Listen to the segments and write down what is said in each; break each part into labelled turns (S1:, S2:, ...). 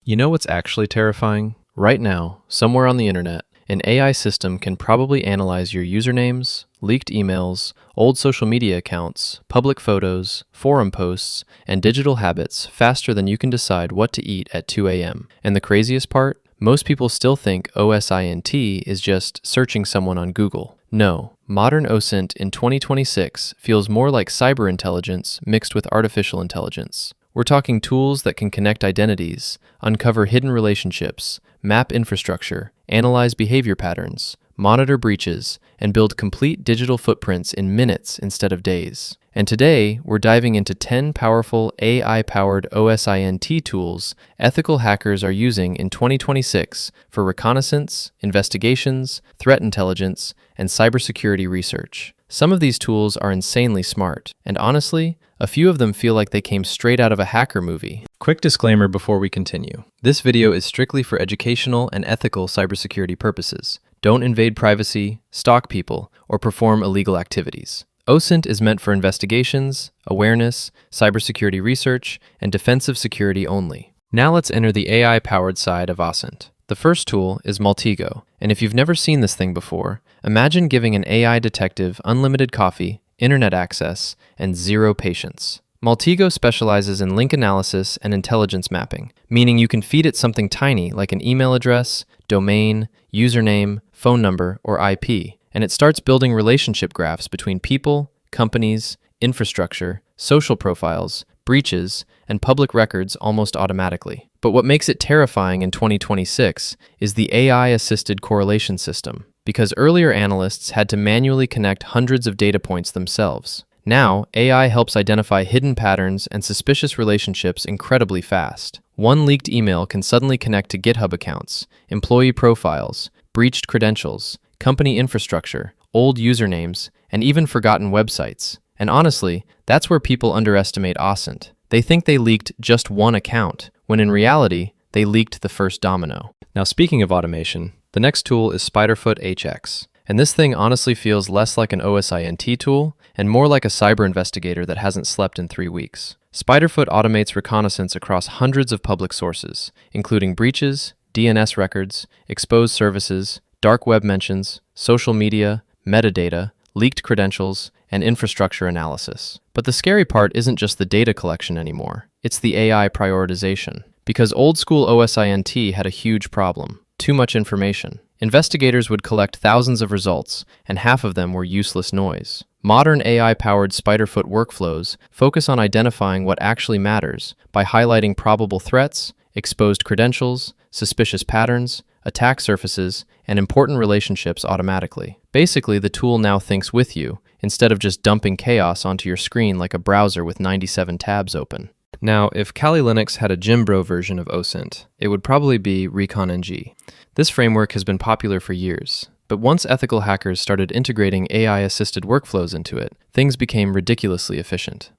S1: You know what's actually terrifying? Right now, somewhere on the internet, an AI system can probably analyze your usernames, leaked emails, old social media accounts, public photos, forum posts, and digital habits faster than you can decide what to eat at 2 a.m. And the craziest part? Most people still think OSINT is just searching someone on Google. No, modern OSINT in 2026 feels more like cyber intelligence mixed with artificial intelligence. We're talking tools that can connect identities, uncover hidden relationships, map infrastructure, analyze behavior patterns, monitor breaches, and build complete digital footprints in minutes instead of days. And today, we're diving into 10 powerful AI-powered OSINT tools ethical hackers are using in 2026 for reconnaissance, investigations, threat intelligence, and cybersecurity research. Some of these tools are insanely smart, and honestly, a few of them feel like they came straight out of a hacker movie. Quick disclaimer before we continue. This video is strictly for educational and ethical cybersecurity purposes. Don't invade privacy, stalk people, or perform illegal activities. OSINT is meant for investigations, awareness, cybersecurity research, and defensive security only. Now let's enter the AI-powered side of OSINT. The first tool is Maltego, and if you've never seen this thing before, imagine giving an AI detective unlimited coffee, internet access, and zero patience. Maltego specializes in link analysis and intelligence mapping, meaning you can feed it something tiny like an email address, domain, username, phone number, or IP, and it starts building relationship graphs between people, companies, infrastructure, social profiles, breaches, and public records almost automatically. But what makes it terrifying in 2026 is the AI-assisted correlation system, because earlier analysts had to manually connect hundreds of data points themselves. Now, AI helps identify hidden patterns and suspicious relationships incredibly fast. One leaked email can suddenly connect to GitHub accounts, employee profiles, breached credentials, company infrastructure, old usernames, and even forgotten websites. And honestly, that's where people underestimate OSINT. They think they leaked just one account, when in reality, they leaked the first domino. Now speaking of automation, the next tool is SpiderFoot HX. And this thing honestly feels less like an OSINT tool and more like a cyber investigator that hasn't slept in 3 weeks. SpiderFoot automates reconnaissance across hundreds of public sources, including breaches, DNS records, exposed services, dark web mentions, social media, metadata, leaked credentials, and infrastructure analysis. But the scary part isn't just the data collection anymore, it's the AI prioritization. Because old school OSINT had a huge problem: too much information. Investigators would collect thousands of results, and half of them were useless noise. Modern AI-powered SpiderFoot workflows focus on identifying what actually matters by highlighting probable threats, exposed credentials, suspicious patterns, attack surfaces, and important relationships automatically. Basically, the tool now thinks with you, instead of just dumping chaos onto your screen like a browser with 97 tabs open. Now, if Kali Linux had a Jimbro version of OSINT, it would probably be Recon-ng. This framework has been popular for years, but once ethical hackers started integrating AI-assisted workflows into it, things became ridiculously efficient.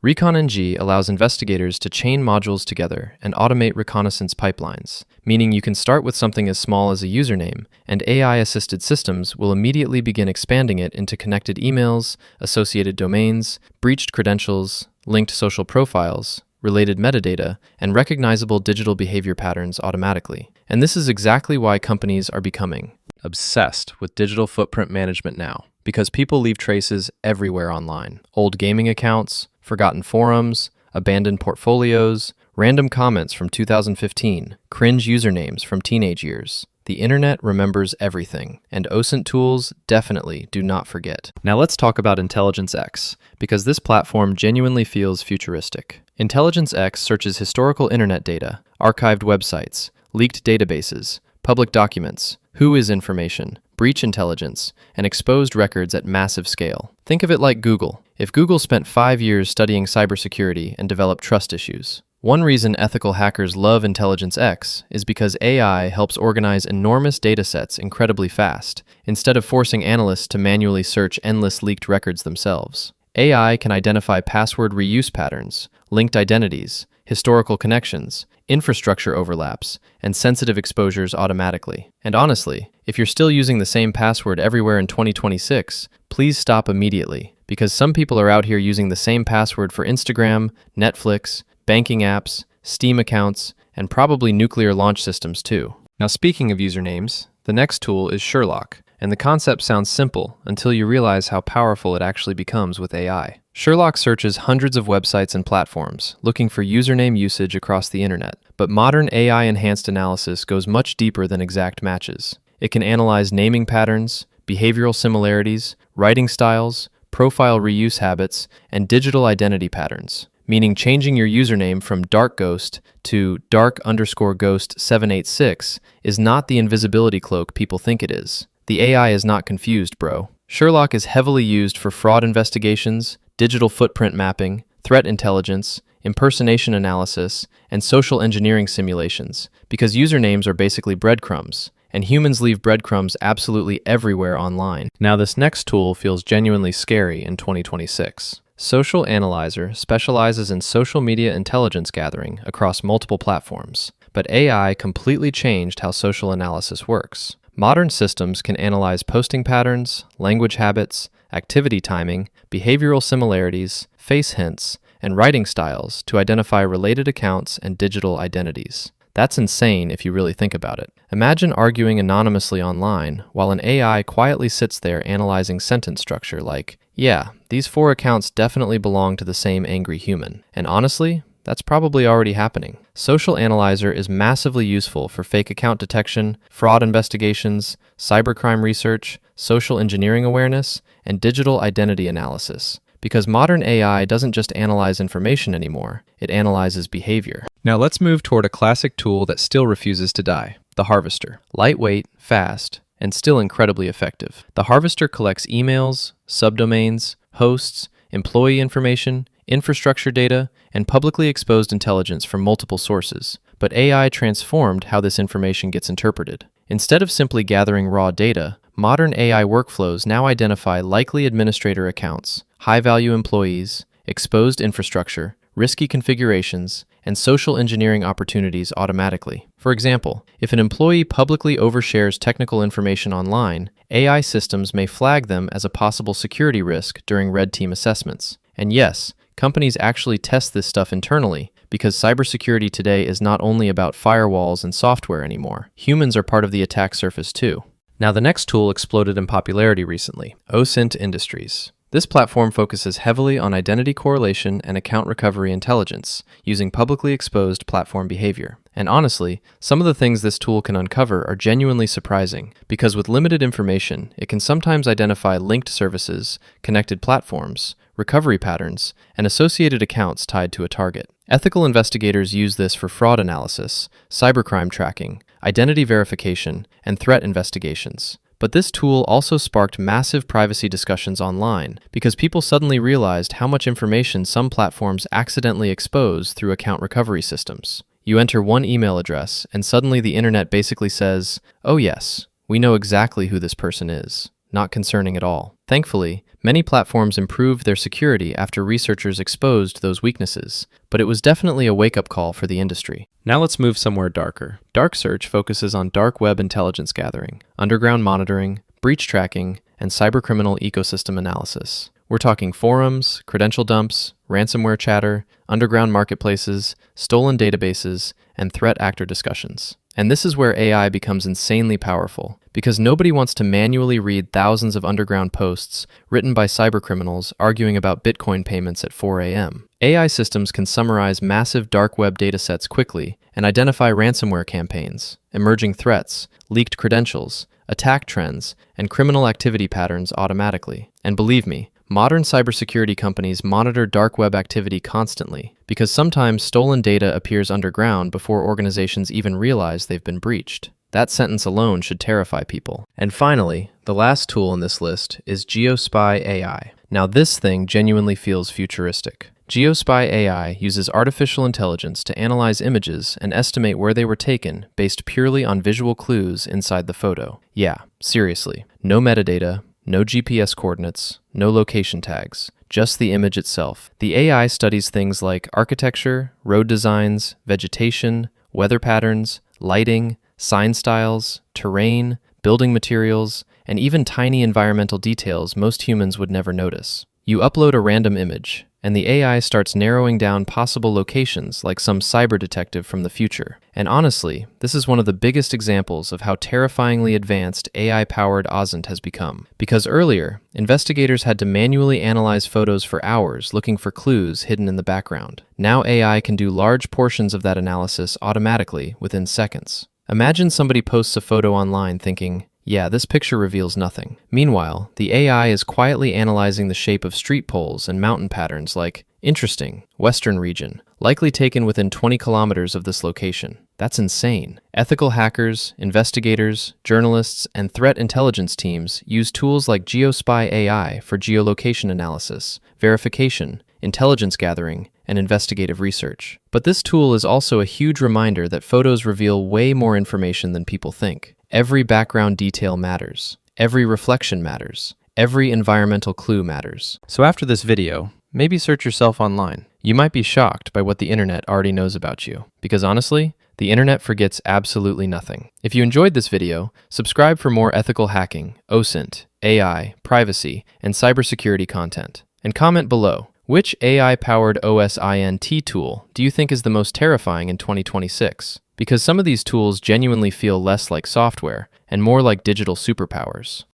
S1: Recon-ng allows investigators to chain modules together and automate reconnaissance pipelines, meaning you can start with something as small as a username, and AI-assisted systems will immediately begin expanding it into connected emails, associated domains, breached credentials, linked social profiles, related metadata, and recognizable digital behavior patterns automatically. And this is exactly why companies are becoming obsessed with digital footprint management now, because people leave traces everywhere online. Old gaming accounts, forgotten forums, abandoned portfolios, random comments from 2015, cringe usernames from teenage years. The internet remembers everything, and OSINT tools definitely do not forget. Now let's talk about Intelligence X, because this platform genuinely feels futuristic. Intelligence X searches historical internet data, archived websites, leaked databases, public documents, who-is information, breach intelligence, and exposed records at massive scale. Think of it like Google. If Google spent 5 years studying cybersecurity and developed trust issues. One reason ethical hackers love Intelligence X is because AI helps organize enormous datasets incredibly fast, instead of forcing analysts to manually search endless leaked records themselves. AI can identify password reuse patterns, linked identities, historical connections, infrastructure overlaps, and sensitive exposures automatically. And honestly, if you're still using the same password everywhere in 2026, please stop immediately, because some people are out here using the same password for Instagram, Netflix, banking apps, Steam accounts, and probably nuclear launch systems too. Now, speaking of usernames, the next tool is Sherlock, and the concept sounds simple until you realize how powerful it actually becomes with AI. Sherlock searches hundreds of websites and platforms, looking for username usage across the internet, but modern AI-enhanced analysis goes much deeper than exact matches. It can analyze naming patterns, behavioral similarities, writing styles, profile reuse habits, and digital identity patterns, meaning changing your username from darkghost to dark_ghost786 is not the invisibility cloak people think it is. The AI is not confused, bro. Sherlock is heavily used for fraud investigations, digital footprint mapping, threat intelligence, impersonation analysis, and social engineering simulations, because usernames are basically breadcrumbs, and humans leave breadcrumbs absolutely everywhere online. Now, this next tool feels genuinely scary in 2026. Social Analyzer specializes in social media intelligence gathering across multiple platforms, but AI completely changed how social analysis works. Modern systems can analyze posting patterns, language habits, activity timing, behavioral similarities, face hints, and writing styles to identify related accounts and digital identities. That's insane if you really think about it. Imagine arguing anonymously online while an AI quietly sits there analyzing sentence structure like, yeah, these 4 accounts definitely belong to the same angry human. And honestly, that's probably already happening. Social Analyzer is massively useful for fake account detection, fraud investigations, cybercrime research, social engineering awareness, and digital identity analysis. Because modern AI doesn't just analyze information anymore, it analyzes behavior. Now let's move toward a classic tool that still refuses to die, the Harvester. Lightweight, fast, and still incredibly effective. The Harvester collects emails, subdomains, hosts, employee information, infrastructure data, and publicly exposed intelligence from multiple sources. But AI transformed how this information gets interpreted. Instead of simply gathering raw data, modern AI workflows now identify likely administrator accounts, high-value employees, exposed infrastructure, risky configurations, and social engineering opportunities automatically. For example, if an employee publicly overshares technical information online, AI systems may flag them as a possible security risk during red team assessments. And yes, companies actually test this stuff internally, because cybersecurity today is not only about firewalls and software anymore. Humans are part of the attack surface too. Now, the next tool exploded in popularity recently, OSINT Industries. This platform focuses heavily on identity correlation and account recovery intelligence, using publicly exposed platform behavior. And honestly, some of the things this tool can uncover are genuinely surprising, because with limited information, it can sometimes identify linked services, connected platforms, recovery patterns, and associated accounts tied to a target. Ethical investigators use this for fraud analysis, cybercrime tracking, identity verification, and threat investigations. But this tool also sparked massive privacy discussions online because people suddenly realized how much information some platforms accidentally expose through account recovery systems. You enter one email address, and suddenly the internet basically says, "Oh yes, we know exactly who this person is." Not concerning at all. Thankfully, many platforms improved their security after researchers exposed those weaknesses, but it was definitely a wake-up call for the industry. Now let's move somewhere darker. DarkSearch focuses on dark web intelligence gathering, underground monitoring, breach tracking, and cybercriminal ecosystem analysis. We're talking forums, credential dumps, ransomware chatter, underground marketplaces, stolen databases, and threat actor discussions. And this is where AI becomes insanely powerful, because nobody wants to manually read thousands of underground posts written by cybercriminals arguing about Bitcoin payments at 4 a.m. AI systems can summarize massive dark web datasets quickly and identify ransomware campaigns, emerging threats, leaked credentials, attack trends, and criminal activity patterns automatically. And believe me, modern cybersecurity companies monitor dark web activity constantly, because sometimes stolen data appears underground before organizations even realize they've been breached. That sentence alone should terrify people. And finally, the last tool in this list is Geospy AI. Now this thing genuinely feels futuristic. Geospy AI uses artificial intelligence to analyze images and estimate where they were taken based purely on visual clues inside the photo. Yeah, seriously, no metadata, no GPS coordinates, no location tags, just the image itself. The AI studies things like architecture, road designs, vegetation, weather patterns, lighting, sign styles, terrain, building materials, and even tiny environmental details most humans would never notice. You upload a random image, and the AI starts narrowing down possible locations like some cyber detective from the future. And honestly, this is one of the biggest examples of how terrifyingly advanced AI-powered OSINT has become. Because earlier, investigators had to manually analyze photos for hours looking for clues hidden in the background. Now AI can do large portions of that analysis automatically within seconds. Imagine somebody posts a photo online thinking, "Yeah, this picture reveals nothing." Meanwhile, the AI is quietly analyzing the shape of street poles and mountain patterns like, "Interesting, western region, likely taken within 20 kilometers of this location." That's insane. Ethical hackers, investigators, journalists, and threat intelligence teams use tools like Geospy AI for geolocation analysis, verification, intelligence gathering, and investigative research. But this tool is also a huge reminder that photos reveal way more information than people think. Every background detail matters. Every reflection matters. Every environmental clue matters. So after this video, maybe search yourself online. You might be shocked by what the internet already knows about you. Because honestly, the internet forgets absolutely nothing. If you enjoyed this video, subscribe for more ethical hacking, OSINT, AI, privacy, and cybersecurity content. And comment below, which AI-powered OSINT tool do you think is the most terrifying in 2026? Because some of these tools genuinely feel less like software and more like digital superpowers.